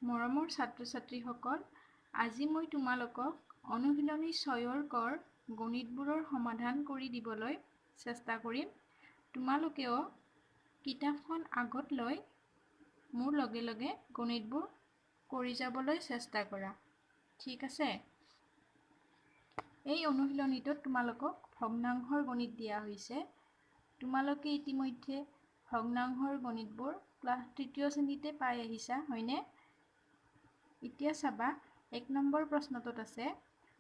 মৰমৰ ছাত্ৰ-ছাত্ৰীসকল, আজি মই তোমালোকক অনুশীলনী 6ৰ কৰ গণিতবোৰৰ সমাধান কৰি দিবলৈ চেষ্টা কৰিম। তোমালোকেও কিতাপখন আগত লৈ মোৰ লগে লগে গণিতবোৰ কৰি যাবলৈ চেষ্টা কৰা। ঠিক আছে? এই অনুশীলনীটোত তোমালোকক ভগ্নাংশৰ গণিত দিয়া হৈছে। তোমালোকে ইতিমধ্যে ভগ্নাংশৰ গণিতবোৰ ক্লাছ 3য় শ্ৰেণীতে পাই আহিছা, হয়নে? এতিয়া চাবা 1 নম্বৰ প্ৰশ্নটোত আছে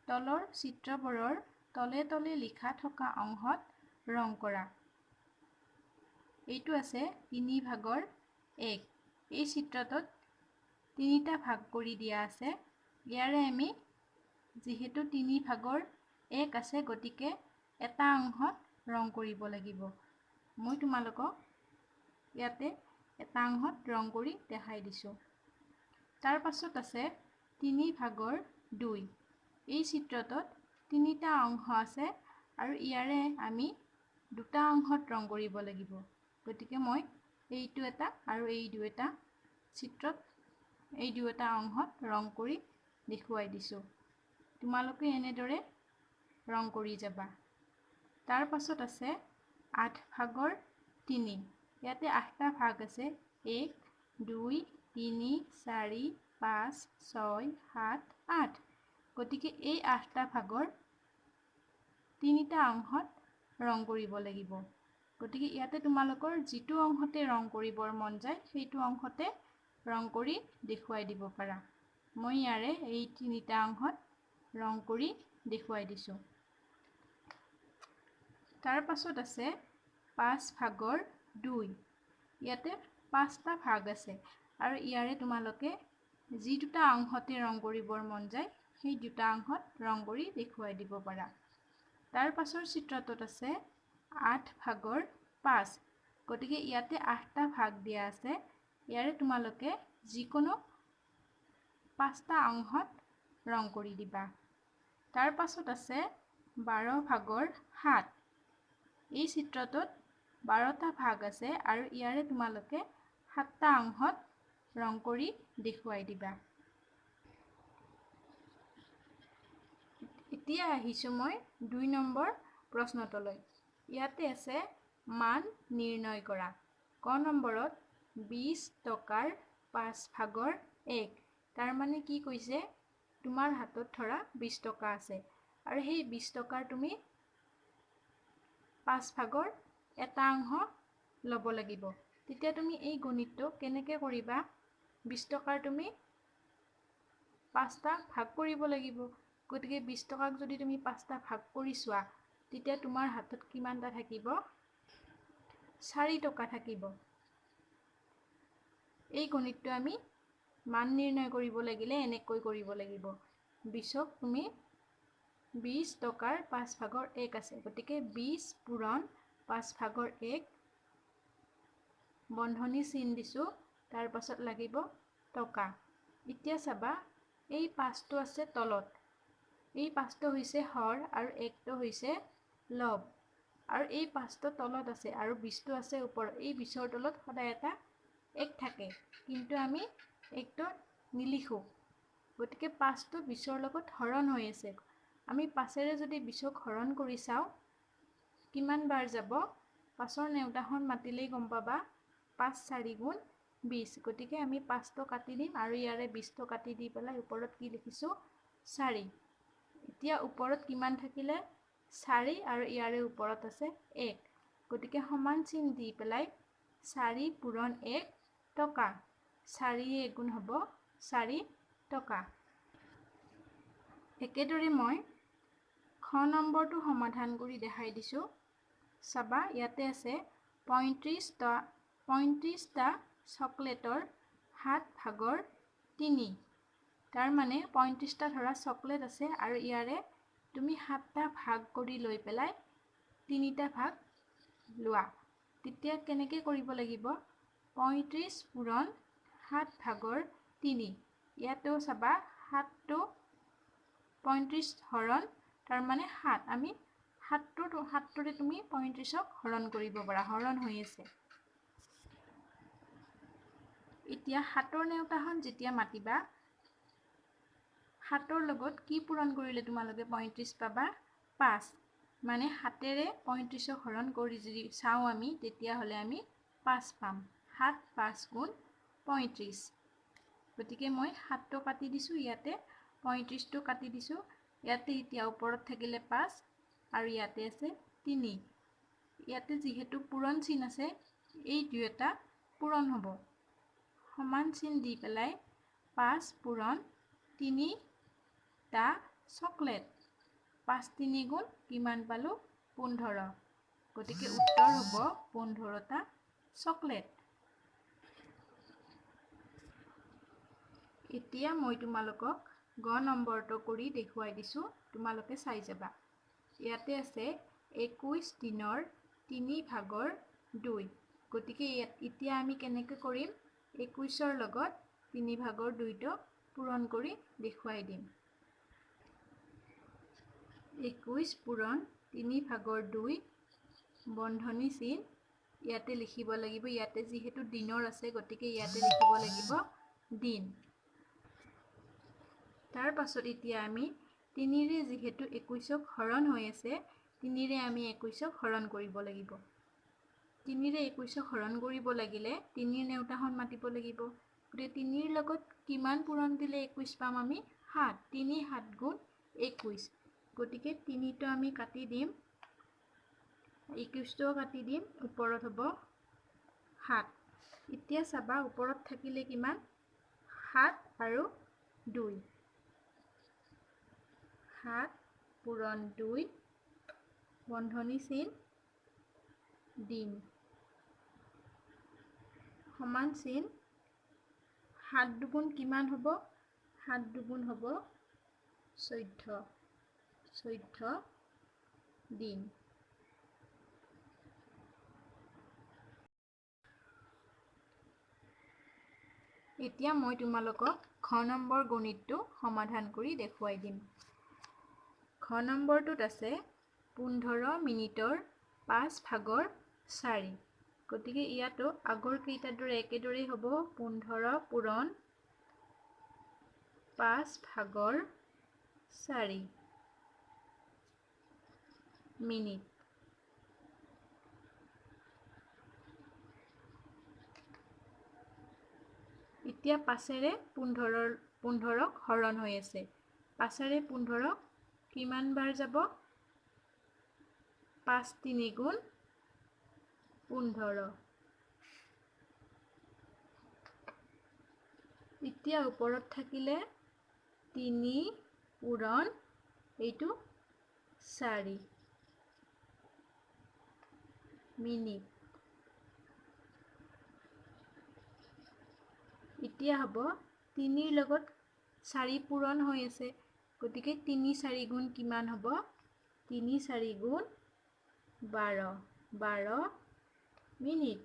তলৰ চিত্ৰবোৰৰ তলে তলে লিখা থকা অংশত ৰং কৰা। এইটো আছে 3 ভাগৰ 1। এই চিত্ৰটোত 3টা ভাগ কৰি দিয়া আছে। ইয়াৰে আমি যিহেতু 3 ভাগৰ 1 আছে গতিকে এটা অংশত ৰং কৰিব লাগিব। মই তোমালোকক ইয়াতে এটা অংশত ৰং কৰি দেখাই দিছোঁ। তাৰ পাছত আছে 3 ভাগৰ 2। এই চিত্ৰটোত 3টা অংশ আছে আৰু ইয়াৰে আমি 2টা অংশত ৰং কৰিব লাগিব। গতিকে মই এইটো এটা আৰু এই দুটা চিত্ৰত এই দুটা অংশত ৰং কৰি দেখুৱাই দিছোঁ। তোমালোকে এনেদৰে ৰং কৰি যাবা। তাৰ পাছত আছে 8 ভাগৰ 3। ইয়াতে 8টা ভাগ আছে। 1 2 3 4 5 6 7 8। গতিকে এই 8টা ভাগৰ 3টা অংশত ৰং কৰিব লাগিব। গতিকে ইয়াতে তোমালোকৰ যিটো অংশতে ৰং কৰিবৰ মন যায় সেইটো অংশতে ৰং কৰি দেখুৱাই দিব পাৰা। মই ইয়াৰে এই 3টা অংশত ৰং কৰি দেখুৱাই দিছোঁ। তাৰ পাছত আছে 5 ভাগৰ 2। ইয়াতে 5টা ভাগ আছে আৰু ইয়াৰে তোমালোকে যি দুটা অংশতে ৰং কৰিবৰ মন যায় সেই দুটা অংশত ৰং কৰি দেখুৱাই দিব পাৰা। তাৰ পাছৰ চিত্ৰটোত আছে 8 ভাগৰ 5। গতিকে ইয়াতে 8টা ভাগ দিয়া আছে। ইয়াৰে তোমালোকে যিকোনো 5টা অংশত ৰং কৰি দিবা। তাৰ পাছত আছে 12 ভাগৰ 7। এই চিত্ৰটোত 12টা ভাগ আছে আৰু ইয়াৰে তোমালোকে 7টা অংশত ৰং কৰি দেখুৱাই দিবা। এতিয়া আহিছোঁ মই 2 নম্বৰ প্ৰশ্নটোলৈ। ইয়াতে আছে মান নিৰ্ণয় কৰা। ক নম্বৰত 20 টকাৰ 5 ভাগৰ 1। তাৰ মানে কি কৈছে? তোমাৰ হাতত ধৰা 20 টকা আছে আৰু সেই 20 টকাৰ তুমি 5 ভাগৰ এটা অংশ ল'ব লাগিব। তেতিয়া তুমি এই গণিতটো কেনেকৈ কৰিবা? 20 টকাৰ তুমি 5টা ভাগ কৰিব লাগিব। গতিকে 20 টকাক যদি তুমি 5টা ভাগ কৰি চোৱা তেতিয়া তোমাৰ হাতত কিমানটা থাকিব? 4 টকা থাকিব। এই গণিতটো আমি মান নিৰ্ণয় কৰিব লাগিলে এনেকৈ কৰিব লাগিব। 20ক তুমি 20 টকাৰ 5 ভাগৰ 1 আছে। গতিকে 20 পূৰণ 5 ভাগৰ 1 বন্ধনী চিন দিছোঁ। তাৰ পাছত লাগিব টকা। এতিয়া চাবা এই 5টো আছে তলত। এই 5টো হৈছে হৰ আৰু 1টো হৈছে লব। আৰু এই 5টো তলত আছে আৰু 20টো আছে ওপৰত। এই 20ৰ তলত সদায় এটা 1 থাকে। কিন্তু আমি 1টো নিলিখোঁ। গতিকে 5টো 20ৰ লগত হৰণ হৈ আছে। আমি 5ৰে যদি 20ক হৰণ কৰি চাওঁ কিমান বাৰ যাব? 5ৰ নেওতাখন মাতিলেই গম পাবা। 5 4 গুণ 20। গতিকে আমি 5টো কাটি দিম আৰু ইয়াৰে 20টো কাটি দি পেলাই ওপৰত কি লিখিছোঁ? 4। এতিয়া ওপৰত কিমান থাকিলে? 4 আৰু ইয়াৰে ওপৰত আছে 1। গতিকে সমান চিন দি পেলাই 4 পূৰণ 1 টকা। 4 গুণ হ'ব 4 টকা। একেদৰে মই খ নম্বৰটো সমাধান কৰি দেখাই দিছোঁ। চাবা ইয়াতে আছে 35টা চকলেটৰ 7 ভাগৰ 3। তাৰ মানে 35টা ধৰা চকলেট আছে আৰু ইয়াৰে তুমি 7টা ভাগ কৰি লৈ পেলাই 3টা ভাগ লোৱা। তেতিয়া কেনেকৈ কৰিব লাগিব? 35 পূৰণ 7 ভাগৰ 3। ইয়াতেও চাবা 7টো 35 হৰণ তাৰ মানে 7। আমি 7টোৰে তুমি 35ক হৰণ কৰিব পাৰা। হৰণ হৈ আছে। এতিয়া 7ৰ নেউতাখন যেতিয়া মাতিবা 7ৰ লগত কি পূৰণ কৰিলে তোমালোকে 35 পাবা 5 মানে 7ৰে 35ক হৰণ কৰি যদি চাও আমি তেতিয়া হলে আমি 5 পাম 7 5 গুণ 35 গতিকে মই 7টো কাটি দিছো ইয়াতে 35টো কাটি দিছো ইয়াতে এতিয়া ওপৰত থাকিলে 5 আৰু ইয়াতে আছে 3 ইয়াতে যেহেতু পূৰণ চিন আছে এই দুইটা পূৰণ হ'ব সমান চিন দি পেলাই 5 পূৰণ 3 টা চকলেট 5 3 গুণ কিমান পালো 15 গতিকে উত্তৰ হ'ব 15টা চকলেট এতিয়া মই তোমালোকক গ নম্বৰটো কৰি দেখুৱাই দিছো তোমালোকে চাই যাবা ইয়াতে আছে 21 দিনৰ 3 ভাগৰ 2 গতিকে এতিয়া আমি কেনেকৈ কৰিম 21ৰ লগত 3 ভাগৰ 2টো পূৰণ কৰি দেখুৱাই দিম 21 পূৰণ 3 ভাগৰ 2 বন্ধনী চিন ইয়াতে লিখিব লাগিব ইয়াতে যেহেতু দিনৰ আছে গতিকে ইয়াতে লিখিব লাগিব দিন তাৰ পাছত এতিয়া আমি 3ৰে যেহেতু 21ক হৰণ হৈ আছে 3ৰে আমি 21ক হৰণ কৰিব লাগিব 3ৰে 21ক হৰণ কৰিব লাগিলে 3ৰ নেউতাখন মাতিব লাগিব গতিকে 3ৰ লগত কিমান পূৰণ দিলে 21 পাম আমি 7 3 7 গুণ 21 গতিকে 3টো আমি কাটি দিম 21টো কাটি দিম ওপৰত হ'ব 7 এতিয়া চাবা ওপৰত থাকিলে কিমান 7 আৰু 2 7 পূৰণ 2 বন্ধনী চিন দিন সমান চিন 7 দুগুণ কিমান হ'ব 7 দুগুণ হ'ব 14 দিন এতিয়া মই তোমালোকক খ নম্বৰ গণিতটো সমাধান কৰি দেখুৱাই দিম খ নম্বৰটোত আছে 15 মিনিটৰ 5 ভাগৰ 4 গতিকে ইয়াতো আগৰ কেইটাৰ দৰে একেদৰেই হ'ব 15 পূৰণ 5 ভাগৰ 4 মিনিট এতিয়া 5ৰে 15ক হৰণ হৈ আছে 5ৰে 15ক কিমান বাৰ যাব 5 3 গুণ 15 এতিয়া ওপৰত থাকিলে 3 পূৰণ এইটো 4 মিনিট এতিয়া হ'ব 3ৰ লগত 4 পূৰণ হৈ আছে গতিকে 3 4 গুণ কিমান হ'ব 3 4 গুণ 12 মিনিট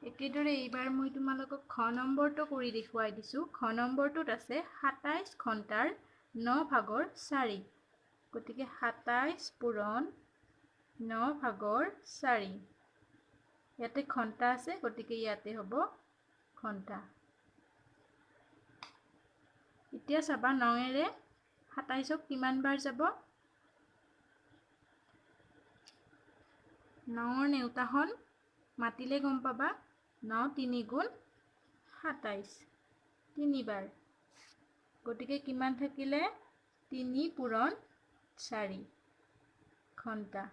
একেদৰে এইবাৰ মই তোমালোকক খ নম্বৰটো কৰি দেখুৱাই দিছো খ নম্বৰটোত আছে 27 ঘণ্টাৰ 9 ভাগৰ 4 গতিকে 27 পূৰণ 9 ভাগৰ 4 ইয়াতে ঘণ্টা আছে গতিকে ইয়াতে হ'ব ঘণ্টা এতিয়া চাবা 9ৰে 27ক কিমান বাৰ যাব 9ৰ নেউতাখন মাতিলে গম পাবা 9 3 গুণ 27 তিনিবাৰ গতিকে কিমান থাকিলে 3 পূৰণ 4 ঘণ্টা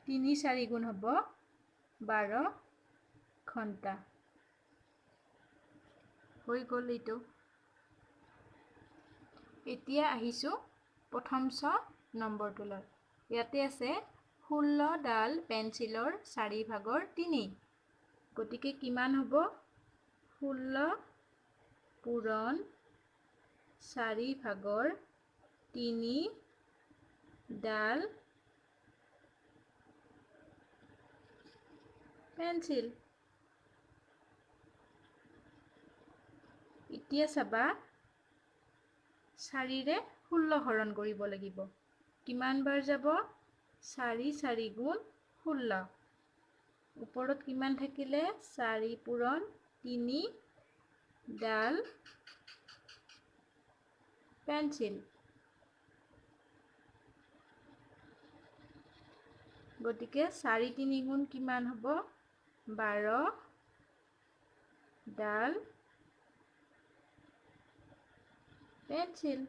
তিনি 4 গুণ হ'ব 12 ঘণ্টা হৈ গ'ল এইটো এতিয়া আহিছো প্ৰথম নম্বৰটোলৈ ইয়াতে আছে 16 ডাল পেন্সিলৰ 4 ভাগৰ 3 গতিকে কিমান হ'ব 16 পূৰণ 4 ভাগৰ 3 ডাল পেন্সিল এতিয়া চাবা 4ৰে 16 হৰণ কৰিব লাগিব। কিমান বাৰ যাব? 4 4 গুণ 16। ওপৰত কিমান থাকিলে? 4 পূৰণ 3 ডাল পেন্সিল। গতিকে 4 3 গুণ কিমান হ'ব? 12 ডাল পেন্সিল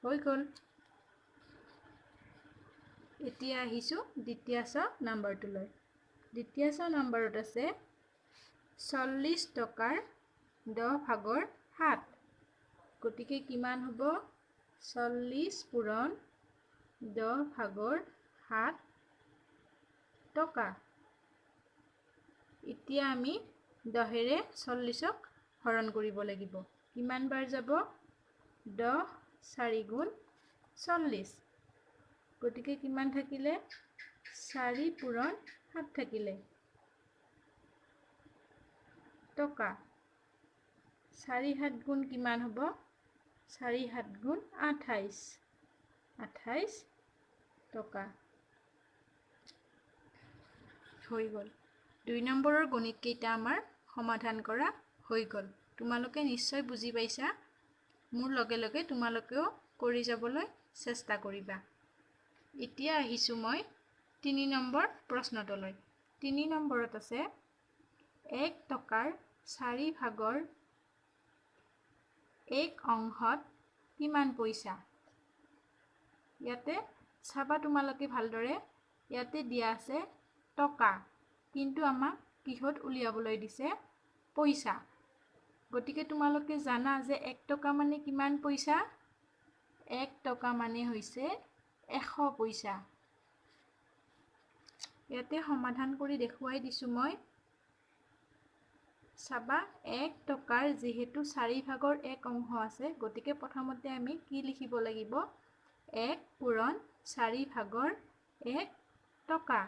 হৈ গ'ল। এতিয়া আহিছোঁ দ্বিতীয় নম্বৰটোলৈ। দ্বিতীয় নম্বৰত আছে 40 টকাৰ 10 ভাগৰ 7। গতিকে কিমান হ'ব? 40 পূৰণ 10 ভাগৰ 7 টকা। এতিয়া আমি 10ৰে 40ক হৰণ কৰিব লাগিব। কিমান বাৰ যাব? 10 4 গুণ 40। গতিকে কিমান থাকিলে? 4 পূৰণ 7 থাকিলে টকা। 4 7 গুণ কিমান হ'ব? 4 7 গুণ 28। 28 টকা হৈ গ'ল। 2 নম্বৰৰ গণিতকেইটা আমাৰ সমাধান কৰা হৈ গ'ল। তোমালোকে নিশ্চয় বুজি পাইছা। মোৰ লগে লগে তোমালোকেও কৰি যাবলৈ চেষ্টা কৰিবা। এতিয়া আহিছোঁ মই 3 নম্বৰ প্ৰশ্নটোলৈ। 3 নম্বৰত আছে 1 টকাৰ 4 ভাগৰ 1 অংশত কিমান পইচা? ইয়াতে চাবা তোমালোকে ভালদৰে। ইয়াতে দিয়া আছে টকা, কিন্তু আমাক কিহত উলিয়াবলৈ দিছে? পইচা। গতিকে তোমালোকে জানা যে 1 টকা মানে কিমান পইচা? 1 টকা মানে হৈছে 100 পইচা। ইয়াতে সমাধান কৰি দেখুৱাই দিছোঁ মই। চাবা 1 টকাৰ যিহেতু 4 ভাগৰ 1 অংশ আছে, গতিকে প্ৰথমতে আমি কি লিখিব লাগিব? 1 পূৰণ 4 ভাগৰ 1 টকা।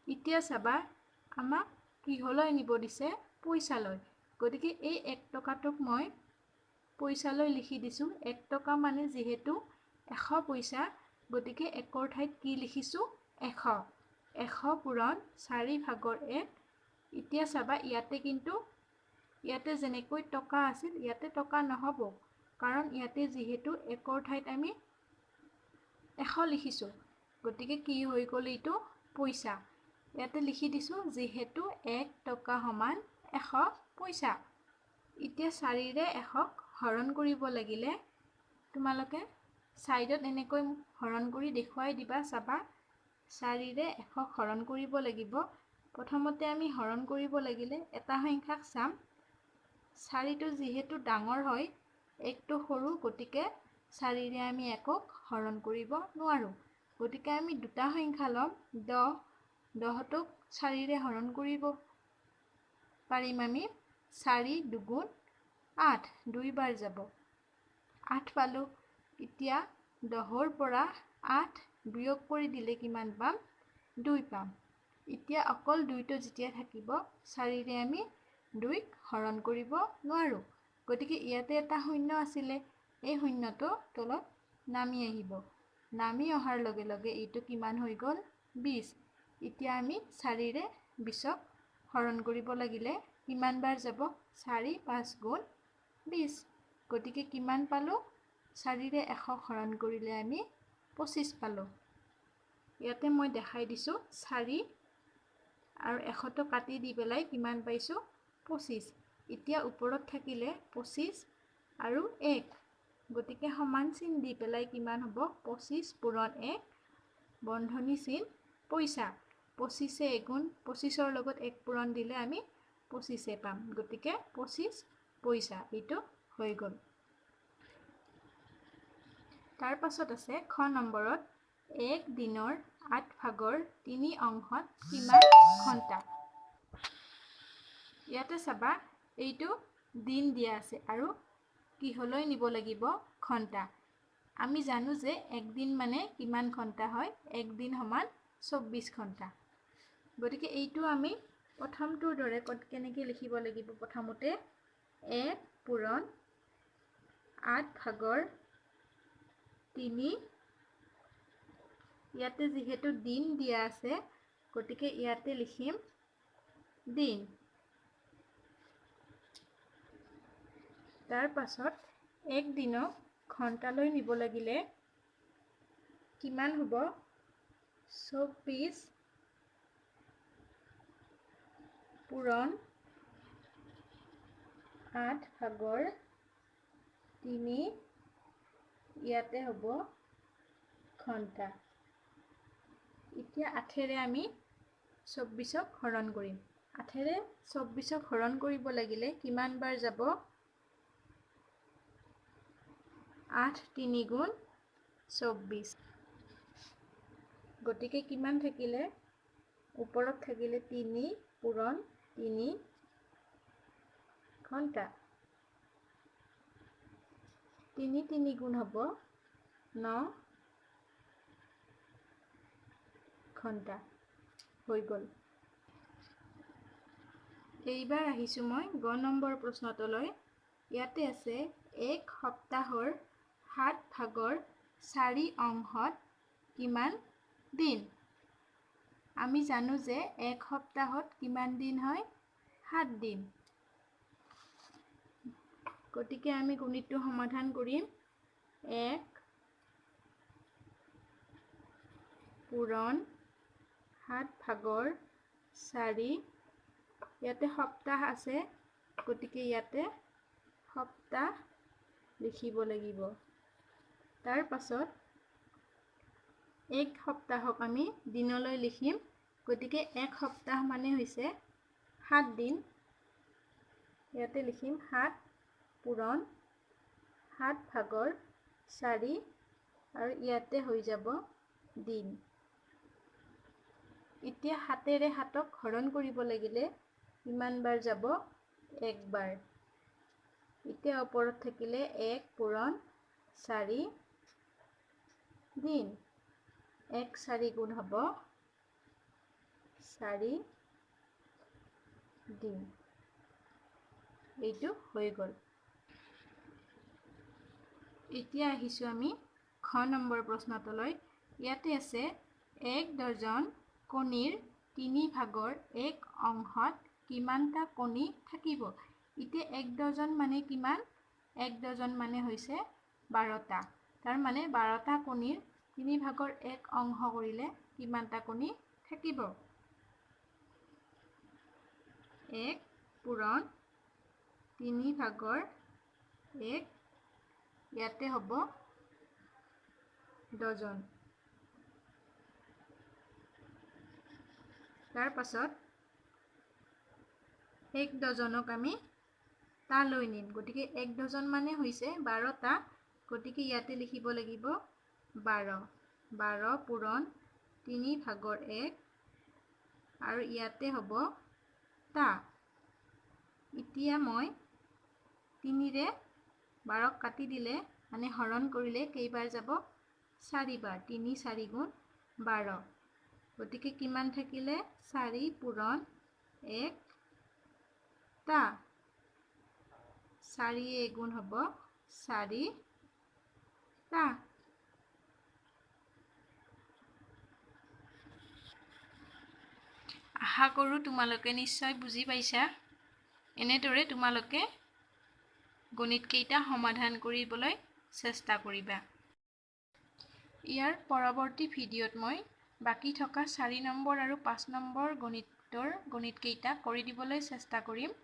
এতিয়া চাবা আমাক কিহলৈ নিব দিছে? পইচালৈ। গতিকে এই 1 টকাটোক মই পইচালৈ লিখি দিছোঁ। 1 টকা মানে যিহেতু 100 পইচা, গতিকে 1ৰ ঠাইত কি লিখিছোঁ? 100। 100 পূৰণ 4 ভাগৰ 1। এতিয়া চাবা ইয়াতে যেনেকৈ টকা আছিল, ইয়াতে টকা নহ'ব, কাৰণ ইয়াতে যিহেতু 1ৰ ঠাইত আমি 100 লিখিছোঁ। গতিকে কি হৈ গ'ল? এইটো পইচা। ইয়াতে লিখি দিছোঁ যিহেতু 1 টকা সমান 100 পইচা। এতিয়া 4ৰে 100ক হৰণ কৰিব লাগিলে তোমালোকে ছাইডত এনেকৈ হৰণ কৰি দেখুৱাই দিবা। চাবা 4ৰে 100ক হৰণ কৰিব লাগিব। প্ৰথমতে আমি হৰণ কৰিব লাগিলে এটা সংখ্যাক চাম। 4টো যিহেতু ডাঙৰ হয়, 1টো সৰু, গতিকে 4ৰে আমি 1ক হৰণ কৰিব নোৱাৰোঁ। গতিকে আমি দুটা সংখ্যা ল'ম। 10টোক 4ৰে হৰণ কৰিব পাৰিম আমি। 4 2 8, 2 বাৰ যাব। 8 পালোঁ। এতিয়া 10ৰ পৰা 8 বিয়োগ কৰি দিলে কিমান পাম? 2 পাম। এতিয়া অকল 2টো যেতিয়া থাকিব, 4ৰে আমি 2ক হৰণ কৰিব নোৱাৰোঁ। গতিকে ইয়াতে এটা শূন্য আছিলে, এই শূন্যটো তলত নামি আহিব। নামি অহাৰ লগে লগে এইটো কিমান হৈ গ'ল? 20। এতিয়া আমি 4ৰে 20ক হৰণ কৰিব লাগিলে কিমান বাৰ যাব? 4 5 গুণ 20। গতিকে কিমান পালোঁ? 4ৰে 100ক হৰণ কৰিলে আমি 25 পালোঁ। ইয়াতে মই দেখাই দিছোঁ 4 আৰু 100টো কাটি দি পেলাই কিমান পাইছোঁ? 25। এতিয়া ওপৰত থাকিলে 25 আৰু 1। গতিকে সমান চিন দি পেলাই কিমান হ'ব? 25 পূৰণ 1 বন্ধনী চিন পইচা। 25 গুণ 25ৰ লগত 1 পূৰণ দিলে আমি 25 পাম। গতিকে 25 পইচা এইটো হৈ গ'ল। তাৰ পাছত আছে খ নম্বৰত 1 দিনৰ 8 ভাগৰ 3 অংশত কিমান ঘণ্টা? ইয়াতে চাবা এইটো দিন দিয়া আছে আৰু কিহলৈ নিব লাগিব? ঘণ্টা। আমি জানো যে 1 দিন মানে কিমান ঘণ্টা হয়? 1 দিন সমান 24 ঘণ্টা। গতিকে এইটো আমি প্ৰথমটোৰ দৰে কেনেকৈ লিখিব লাগিব? প্ৰথমতে 1 পূৰণ 8 ভাগৰ 3 ইয়াতে যেহেতু দিন দিয়া আছে গতিকে ইয়াতে লিখিম দিন তাৰ পাছত এক দিনক ঘণ্টালৈ নিব লাগিলে কিমান হ'ব 24 পূৰণ 8 ভাগৰ 3 ইয়াতে হ'ব ঘণ্টা এতিয়া 8ৰে আমি 24ক হৰণ কৰিম 8ৰে 24ক হৰণ কৰিব লাগিলে কিমান বাৰ যাব 8 3 গুণ 24 গতিকে কিমান থাকিলে ওপৰত থাকিলে 3 পূৰণ 3 ঘণ্টা 3 3 গুণ হ'ব 9 ঘণ্টা হৈ গ'ল এইবাৰ আহিছো মই গ নম্বৰ প্ৰশ্নটোলৈ ইয়াতে আছে এক সপ্তাহৰ 7 ভাগৰ 4 অংশত কিমান দিন আমি জানো যে এক সপ্তাহত কিমান দিন হয় 7 দিন গতিকে আমি গণিতটো সমাধান কৰিম 1 পূৰণ 7 ভাগৰ 4 ইয়াতে সপ্তাহ আছে গতিকে ইয়াতে সপ্তাহ লিখিব লাগিব তাৰ পাছত এক সপ্তাহক আমি দিনলৈ লিখিম গতিকে এক সপ্তাহ মানে হৈছে 7 দিন ইয়াতে লিখিম 7 পূৰণ 7 ভাগৰ 4 আৰু ইয়াতে হৈ যাব দিন এতিয়া 7ৰে 7ক হৰণ কৰিব লাগিলে কিমান বাৰ যাব 1 বাৰ এতিয়া ওপৰত থাকিলে 1 পূৰণ 4 দিন 1 4 গুণ হ'ব 4 দিন এইটো হৈ গ'ল এতিয়া আহিছো আমি খ নম্বৰ প্ৰশ্নটোলৈ ইয়াতে আছে 1 ডজন কণীৰ 3 ভাগৰ 1 অংশত কিমানটা কণী থাকিব এতিয়া 1 ডজন মানে কিমান 1 ডজন মানে হৈছে 12টা তাৰ মানে 12টা কণীৰ 3 ভাগৰ 1 অংশ কৰিলে কিমানটা কণী থাকিব 1 পূৰণ 3 ভাগৰ 1 ইয়াতে হ'ব ডজন তাৰ পাছত 1 ডজনক আমি টা লৈ নিম গতিকে 1 ডজন মানে হৈছে 12টা গতিকে ইয়াতে লিখিব লাগিব 12 12 পূৰণ 3 ভাগৰ 1 আৰু ইয়াতে হ'ব টা এতিয়া মই 3ৰে 12ক কাটি দিলে মানে হৰণ কৰিলে কেইবাৰ যাব 4 বাৰ 3 4 গুণ 12 গতিকে কিমান থাকিলে 4 পূৰণ 1 টা 4 গুণ হ'ব 4 টা আশা কৰোঁ তোমালোকে নিশ্চয় বুজি পাইছা এনেদৰে তোমালোকে গণিত কেইটা সমাধান কৰিবলৈ চেষ্টা কৰিবা ইয়াৰ পৰৱৰ্তী ভিডিঅ'ত মই বাকি থকা 4 নম্বৰ আৰু 5 নম্বৰ গণিত কেইটা কৰি দিবলৈ চেষ্টা কৰিম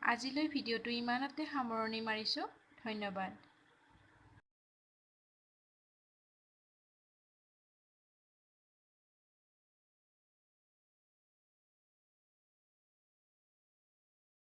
আজিলৈ ভিডিঅ'টো ইমানতে সামৰণি মাৰিছো ধন্যবাদ